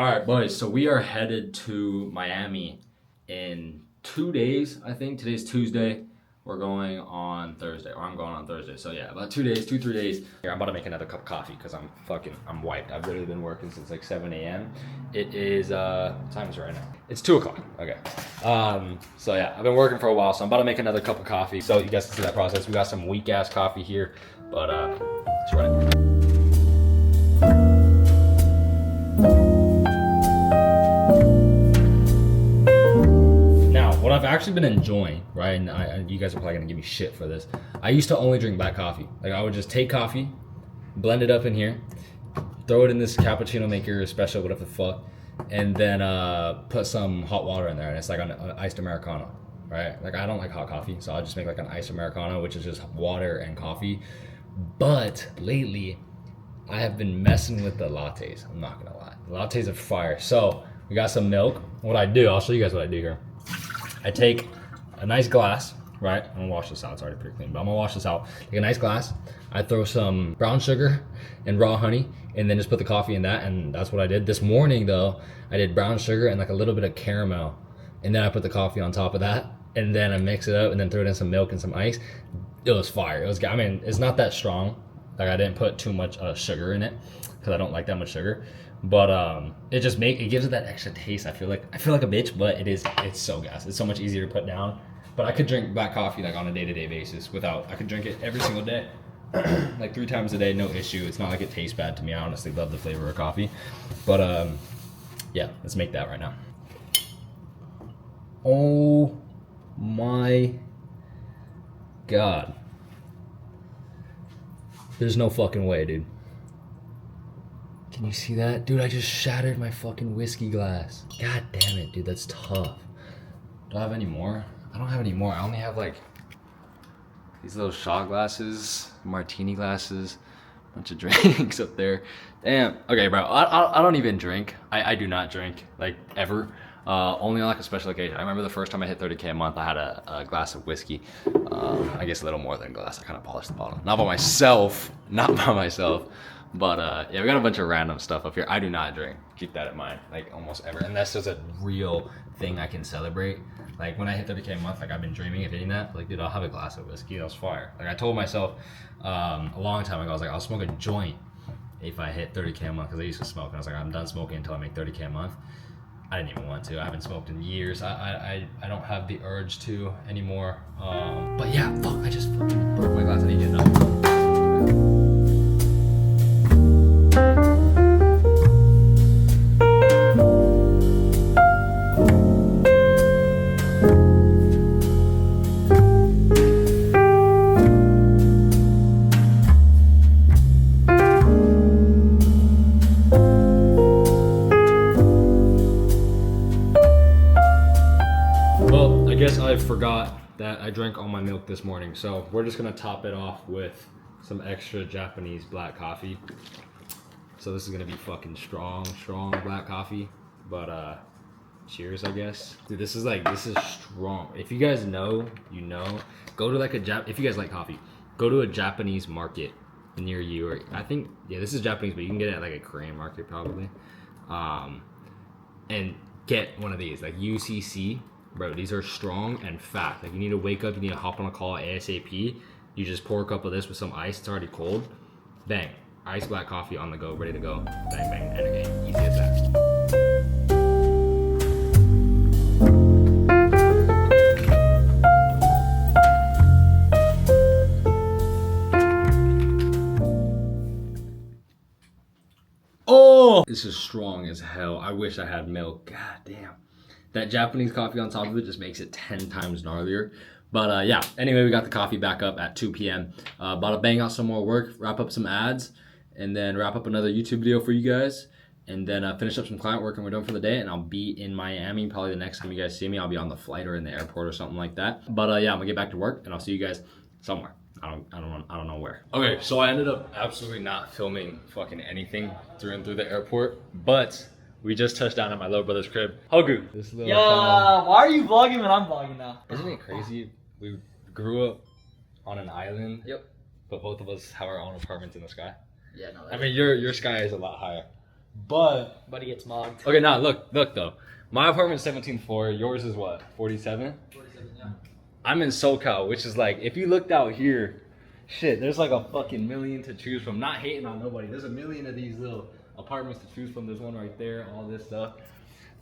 All right, boys. So we are headed to Miami in 2 days. I think today's Tuesday. We're going on Thursday, or I'm going on Thursday. So yeah, about 2 days, 3 days. Here, I'm about to make another cup of coffee because I'm wiped. I've literally been working since like 7 a.m. It is what time is it right now? It's 2 o'clock. Okay. So yeah, I've been working for a while, so I'm about to make another cup of coffee. So you guys can see that process. We got some weak ass coffee here, but let's run it. What I've actually been enjoying, right, and you guys are probably gonna give me shit for this. I used to only drink black coffee. Like I would just take coffee, blend it up in here, throw it in this cappuccino maker, espresso, whatever the fuck, and then put some hot water in there, and it's like an iced Americano, right? Like I don't like hot coffee, so I'll just make like an iced Americano, which is just water and coffee. But lately, I have been messing with the lattes. I'm not gonna lie, the lattes are fire. So we got some milk. What I do, I'll show you guys what I do here. I take a nice glass, right? I'm gonna wash this out, it's already pretty clean, but I'm gonna wash this out. Take a nice glass, I throw some brown sugar and raw honey, and then just put the coffee in that, and that's what I did. This morning though, I did brown sugar and like a little bit of caramel, and then I put the coffee on top of that, and then I mix it up, and then throw it in some milk and some ice. It was fire, it was, I mean, it's not that strong. Like I didn't put too much sugar in it, because I don't like that much sugar. But it just it gives it that extra taste. I feel like a bitch, but it's so gas. It's so much easier to put down. But I could drink black coffee like on a day-to-day basis I could drink it every single day. Like 3 times a day, no issue. It's not like it tastes bad to me. I honestly love the flavor of coffee. But yeah, let's make that right now. Oh my God. There's no fucking way, dude. Can you see that? Dude, I just shattered my fucking whiskey glass. God damn it, dude, that's tough. Do I have any more? I don't have any more. I only have like these little shot glasses, martini glasses, bunch of drinks up there. Damn. Okay, bro, I don't even drink. I do not drink, like, ever. Only on like a special occasion. I remember the first time I hit 30K a month, I had a glass of whiskey. I guess a little more than a glass. I kind of polished the bottle. Not by myself. But yeah, we got a bunch of random stuff up here. I do not drink. Keep that in mind. Like almost ever. Unless there's a real thing I can celebrate. Like when I hit 30K a month, like I've been dreaming of hitting that. Like, dude, I'll have a glass of whiskey. That was fire. Like I told myself a long time ago, I was like, I'll smoke a joint if I hit 30K a month. Because I used to smoke. And I was like, I'm done smoking until I make 30K a month. I didn't even want to. I haven't smoked in years. I don't have the urge to anymore. But yeah, fuck, I just fucking broke my glass. I need to get another. I forgot that I drank all my milk this morning, so we're just gonna top it off with some extra Japanese black coffee. So this is gonna be fucking strong black coffee, but cheers, I guess. Dude, this is strong. If you guys know, you know, go to like if you guys like coffee, go to a Japanese market near you, or I think, yeah, this is Japanese, but you can get it at like a Korean market probably, and get one of these, like UCC. Bro, these are strong and fat. Like you need to wake up, you need to hop on a call ASAP. You just pour a cup of this with some ice, it's already cold. Bang, iced black coffee on the go, ready to go. Bang, bang, and again, easy as that. Oh, this is strong as hell. I wish I had milk. God damn. That Japanese coffee on top of it just makes it 10 times gnarlier. But yeah, anyway, we got the coffee back up at 2 p.m. About to bang out some more work, wrap up some ads, and then wrap up another YouTube video for you guys. And then finish up some client work and we're done for the day. And I'll be in Miami probably the next time you guys see me. I'll be on the flight or in the airport or something like that. But yeah, I'm gonna get back to work and I'll see you guys somewhere. I don't know where. Okay, so I ended up absolutely not filming fucking anything through the airport, but we just touched down at my little brother's crib. Hogu. Yeah, why are you vlogging when I'm vlogging now? Isn't it crazy? We grew up on an island. Yep. But both of us have our own apartments in the sky. Yeah, no. I mean, your sky is a lot higher. But But he gets mogged. okay, now look though. My apartment's 17th floor. Yours is what? 47. 47, yeah. I'm in SoCal, which is like, if you looked out here, shit, there's like a fucking million to choose from. Not hating on nobody. There's a million of these little apartments to choose from. There's one right there, all this stuff.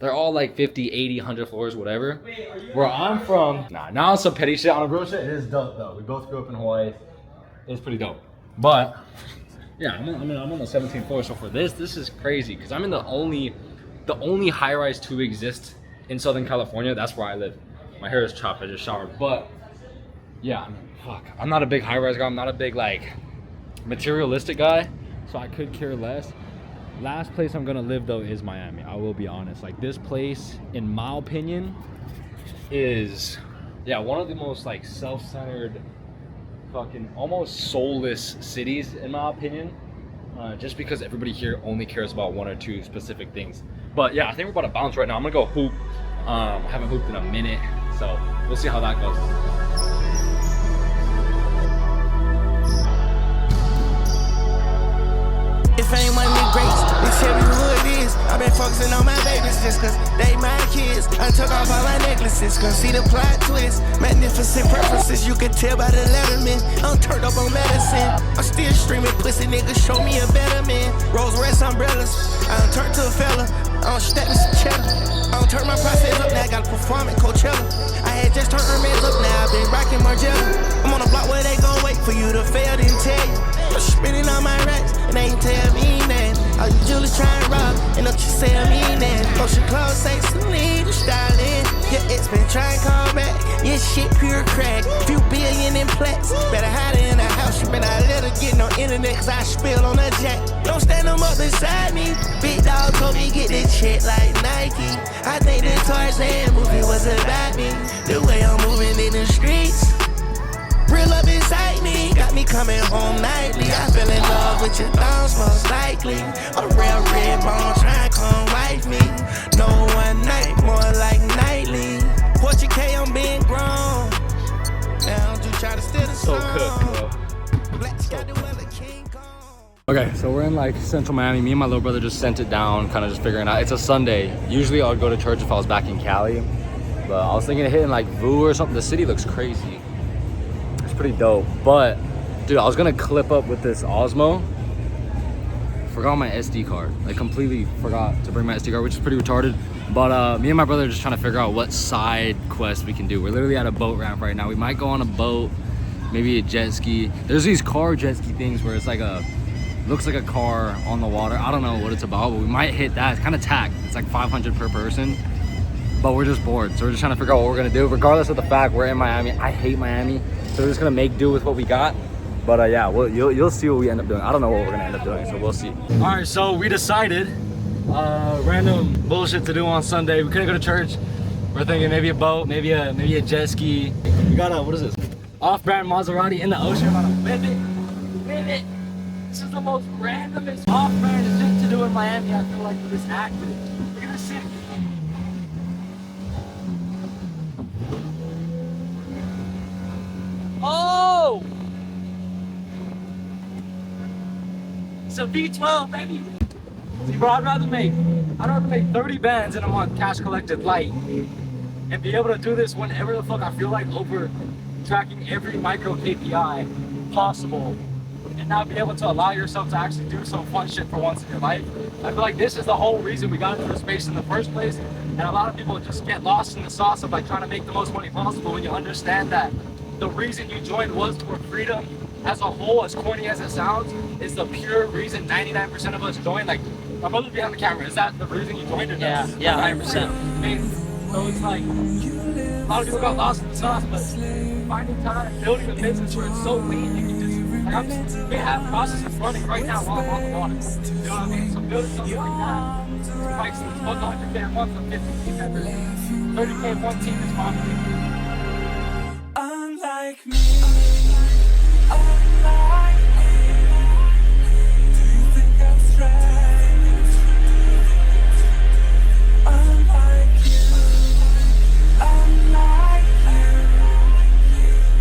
They're all like 50, 80, 100 floors, whatever. Wait, are you Where I'm from, now on some petty shit, on a real shit, it is dope though. We both grew up in Hawaii. It's pretty dope. But, yeah, I'm on the 17th floor. So for this is crazy because I'm in the only high-rise to exist in Southern California. That's where I live. My hair is chopped. I just showered. But yeah, I mean, fuck. I'm not a big high-rise guy. I'm not a big like materialistic guy. So I could care less. Last place I'm gonna live though is Miami. I will be honest. Like this place, in my opinion, is one of the most like self-centered, fucking almost soulless cities in my opinion. Just because everybody here only cares about one or two specific things. But yeah, I think we're about to bounce right now. I'm gonna go hoop. I haven't hooped in a minute, so we'll see how that goes. If ain't one of the greats, they tell me who it is. I've been focusing on my babies just cause they my kids. I took off all my necklaces, cause see the plot twist. Magnificent preferences, you can tell by the letterman. I'm turned up on medicine. I'm still streaming pussy niggas, show me a better man. Rolls Royce umbrellas, I done turned to a fella. I don't stack with some cheddar. I don't turn my process up, now I gotta perform at Coachella. I had just turned Hermes up, now I've been rocking Margiela. I'm on a block where they gon' wait for you to fail, then tell you. I'm spinning on my racks, and they ain't tell me nothing. All you jewelers trying to rob, and don't you say I mean that. Ocean clothes say Celine, the styling. Your ex been trying to call back, your shit pure crack. Few billion in plaques, better hide her in the house. You better not let her get no internet, cause I spill on her jack. Don't stand them up beside me. Big dog told me get this shit like Nike. I think the Tarzan movie was about me. The way I'm moving in the streets. Real love inside me, got me coming home nightly. I fell in love with your thumbs most likely. A real red bone trying to come wife me. No one night, more like nightly. Portrait K, I'm being grown. Now don't you try to steal the So song. cooked, bro. Black Sky, the weather King Kong. Okay, so we're in like central Miami. Me and my little brother just sent it down, kind of just figuring out. It's a Sunday. Usually I would go to church if I was back in Cali. But I was thinking of hitting like VU or something. The city looks crazy. Pretty dope, but dude, I was gonna clip up with this Osmo. Forgot my SD card. Like completely forgot to bring my SD card, which is pretty retarded. But me and my brother are just trying to figure out what side quest we can do. We're literally at a boat ramp right now. We might go on a boat, maybe a jet ski. There's these car jet ski things where it's like looks like a car on the water. I don't know what it's about, but we might hit that. It's kind of tacked. It's like 500 per person. But we're just bored, so we're just trying to figure out what we're gonna do. Regardless of the fact we're in Miami, I hate Miami, so we're just gonna make do with what we got. But yeah, you'll see what we end up doing. I don't know what we're gonna end up doing, so we'll see. All right, so we decided random bullshit to do on Sunday. We couldn't go to church. We're thinking maybe a boat, maybe a jet ski. We got a, what is this? Off-brand Maserati in the ocean. I'm gonna whip it. This is the most randomest off-brand shit to do in Miami. I feel like for this active. Look at this city. Oh! It's a V12, baby. See, bro, I'd rather make 30 bands in a month cash collected light and be able to do this whenever the fuck I feel like, over tracking every micro KPI possible, and not be able to allow yourself to actually do some fun shit for once in your life. I feel like this is the whole reason we got into the space in the first place, and a lot of people just get lost in the sauce of like trying to make the most money possible when you understand that the reason you joined was for freedom as a whole, as corny as it sounds, is the pure reason 99% of us joined. Like, my brother behind the camera, is that the reason you joined it? Yeah, 100%. I mean, so it's like, a lot of people got lost in the sauce, but finding time, building a business where it's so lean, you can just, we have processes running right now while I'm on the water. You know what I mean? So building something like that, spikes it's about 100K a month from 50 team members, 30K one team is fine. Unlike me, unlike me, do you think I'm strange? Unlike you, unlike you,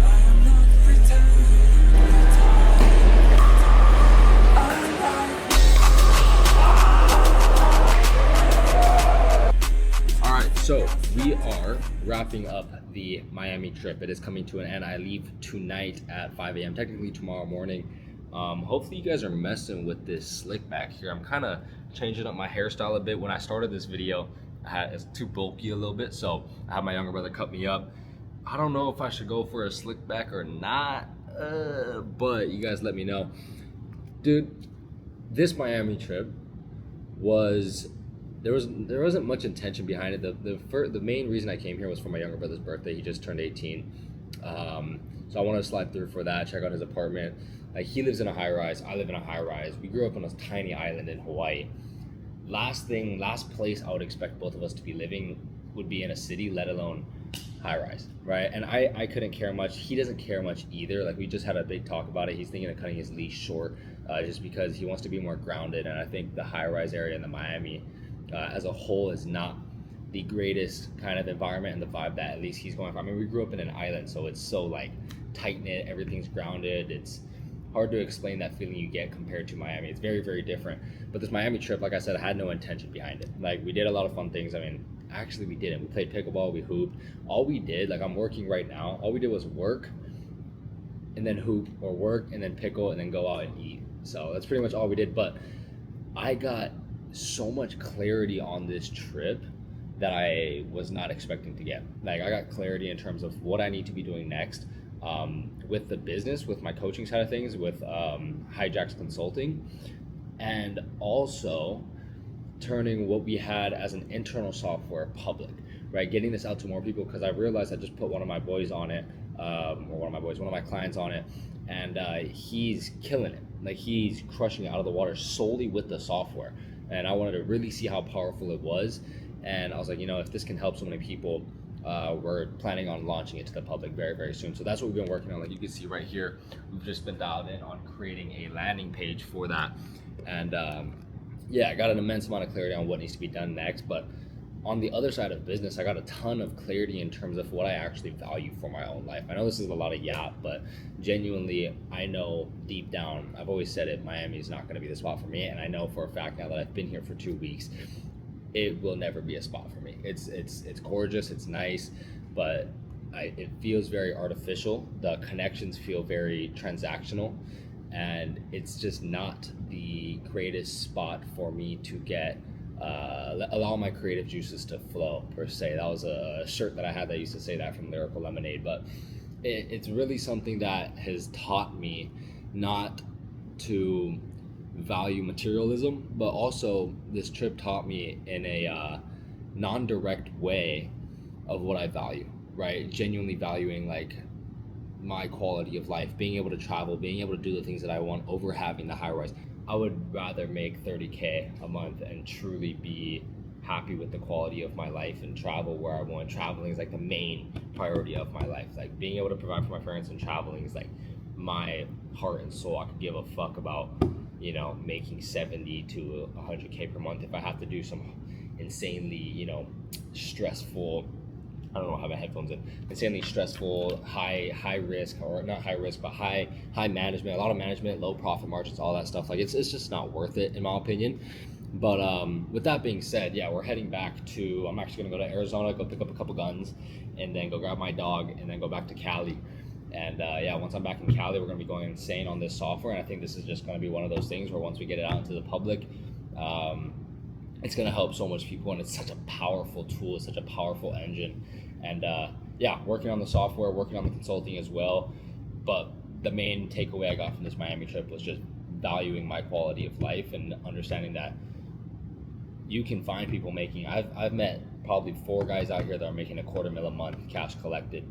I am not pretending. Unlike So we are wrapping up the Miami trip. It is coming to an end. I leave tonight at 5 a.m. Technically tomorrow morning. Hopefully you guys are messing with this slick back here. I'm kind of changing up my hairstyle a bit. When I started this video, it's too bulky a little bit, so I had my younger brother cut me up. I don't know if I should go for a slick back or not, but you guys let me know. Dude, this Miami trip was, there wasn't much intention behind it. The main reason I came here was for my younger brother's birthday. He just turned 18. So I wanted to slide through for that, check out his apartment. Like, he lives in a high rise, I live in a high rise. We grew up on a tiny island in Hawaii. Last place I would expect both of us to be living would be in a city, let alone high rise, right? And I couldn't care much. He doesn't care much either. Like, we just had a big talk about it. He's thinking of cutting his leash short, just because he wants to be more grounded. And I think the high rise area in the Miami as a whole is not the greatest kind of environment and the vibe that at least he's going for. I mean, we grew up in an island, so it's so like tight knit, everything's grounded. It's hard to explain that feeling you get compared to Miami. It's very, very different. But this Miami trip, like I said, I had no intention behind it. Like, we did a lot of fun things. I mean, actually we didn't. We played pickleball, we hooped. All we did, like, I'm working right now, all we did was work and then hoop, or work and then pickle and then go out and eat. So that's pretty much all we did. But I got so much clarity on this trip that I was not expecting to get. Like, I got clarity in terms of what I need to be doing next, with the business, with my coaching side of things, with Hijacks Consulting, and also turning what we had as an internal software public, right? Getting this out to more people, because I realized I just put one of my boys on it, one of my clients on it, and he's killing it. Like, he's crushing it out of the water solely with the software. And I wanted to really see how powerful it was. And I was like, you know, if this can help so many people, we're planning on launching it to the public very, very soon. So that's what we've been working on. Like, you can see right here, we've just been dialed in on creating a landing page for that. And yeah, I got an immense amount of clarity on what needs to be done next. But on the other side of business, I got a ton of clarity in terms of what I actually value for my own life. I know this is a lot of yap, but genuinely, I know deep down, I've always said it, Miami is not going to be the spot for me. And I know for a fact now that I've been here for 2 weeks, it will never be a spot for me. It's gorgeous, it's nice, but it feels very artificial. The connections feel very transactional, and it's just not the greatest spot for me to get allow my creative juices to flow, per se. That was a shirt that I had that used to say that, from Lyrical Lemonade. But it's really something that has taught me not to value materialism, but also this trip taught me in a non-direct way of what I value, right? Genuinely valuing, like, my quality of life, being able to travel, being able to do the things that I want over having the high rise. I would rather make 30K a month and truly be happy with the quality of my life and travel where I want. Traveling is like the main priority of my life. Like, being able to provide for my parents and traveling is like my heart and soul. I could give a fuck about, you know, making 70 to 100K per month if I have to do some insanely, you know, stressful, I don't know, have my headphones in, insanely stressful, high risk, or not high risk, but high management, a lot of management, low profit margins, all that stuff. Like, it's just not worth it, in my opinion. But with that being said, yeah, we're heading back to, I'm actually gonna go to Arizona, go pick up a couple guns, and then go grab my dog, and then go back to Cali. And yeah, once I'm back in Cali, we're going to be going insane on this software. And I think this is just going to be one of those things where once we get it out into the public, it's going to help so much people. And it's such a powerful tool. It's such a powerful engine. And yeah, working on the software, working on the consulting as well. But the main takeaway I got from this Miami trip was just valuing my quality of life and understanding that you can find people making, I've met probably 4 guys out here that are making $250,000 a month cash collected.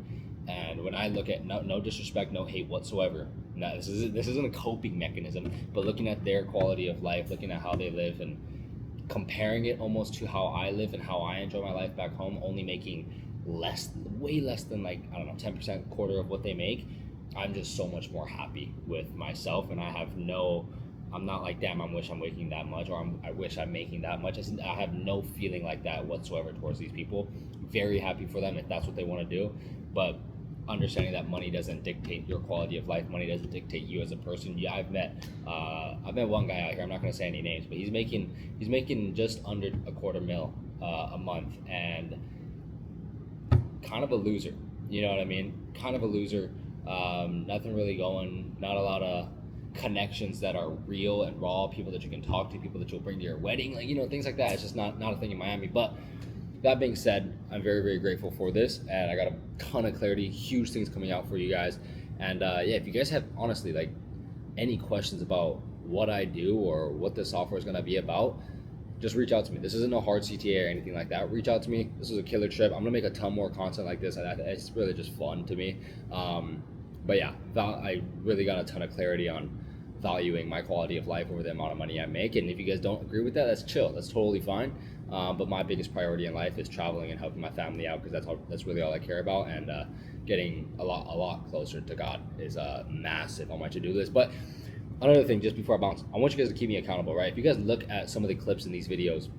And when I look at, no disrespect, no hate whatsoever, no, this isn't a coping mechanism, but looking at their quality of life, looking at how they live, and comparing it almost to how I live and how I enjoy my life back home, only making way less than, like, I don't know, 10%, quarter of what they make, I'm just so much more happy with myself. And I'm not like, damn, I wish I'm making that much, or I wish I'm making that much. I have no feeling like that whatsoever towards these people. Very happy for them if that's what they want to do, but understanding that money doesn't dictate your quality of life. Money doesn't dictate you as a person. Yeah, I've met one guy out here. I'm not going to say any names, but he's making just under $250,000 a month, and kind of a loser. You know what I mean? Kind of a loser. Nothing really going. Not a lot of connections that are real and raw. People that you can talk to. People that you'll bring to your wedding. Like, you know, things like that. It's just not a thing in Miami. But that being said, I'm very, very grateful for this, and I got a ton of clarity. Huge things coming out for you guys. And yeah, if you guys have honestly like any questions about what I do or what this software is going to be about, just reach out to me. This isn't a hard CTA or anything like that. Reach out to me. This is a killer trip. I'm gonna make a ton more content like this. It's really just fun to me. But yeah, I really got a ton of clarity on valuing my quality of life over the amount of money I make. And if you guys don't agree with that, that's chill. That's totally fine. But my biggest priority in life is traveling and helping my family out, because that's really all I care about. And getting a lot closer to God is massive on my to-do list. But another thing, just before I bounce, I want you guys to keep me accountable, right? If you guys look at some of the clips in these videos,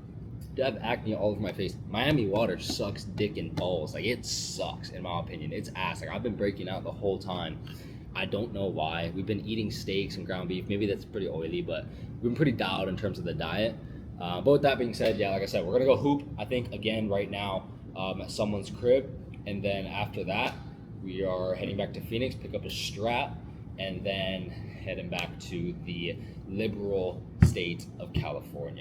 I have acne all over my face. Miami water sucks dick and balls. Like, it sucks, in my opinion. It's ass. Like, I've been breaking out the whole time. I don't know why. We've been eating steaks and ground beef. Maybe that's pretty oily, but we've been pretty dialed in terms of the diet. But with that being said, yeah, like I said, we're going to go hoop, I think, again, right now at someone's crib. And then after that, we are heading back to Phoenix, pick up a strap, and then heading back to the liberal state of California.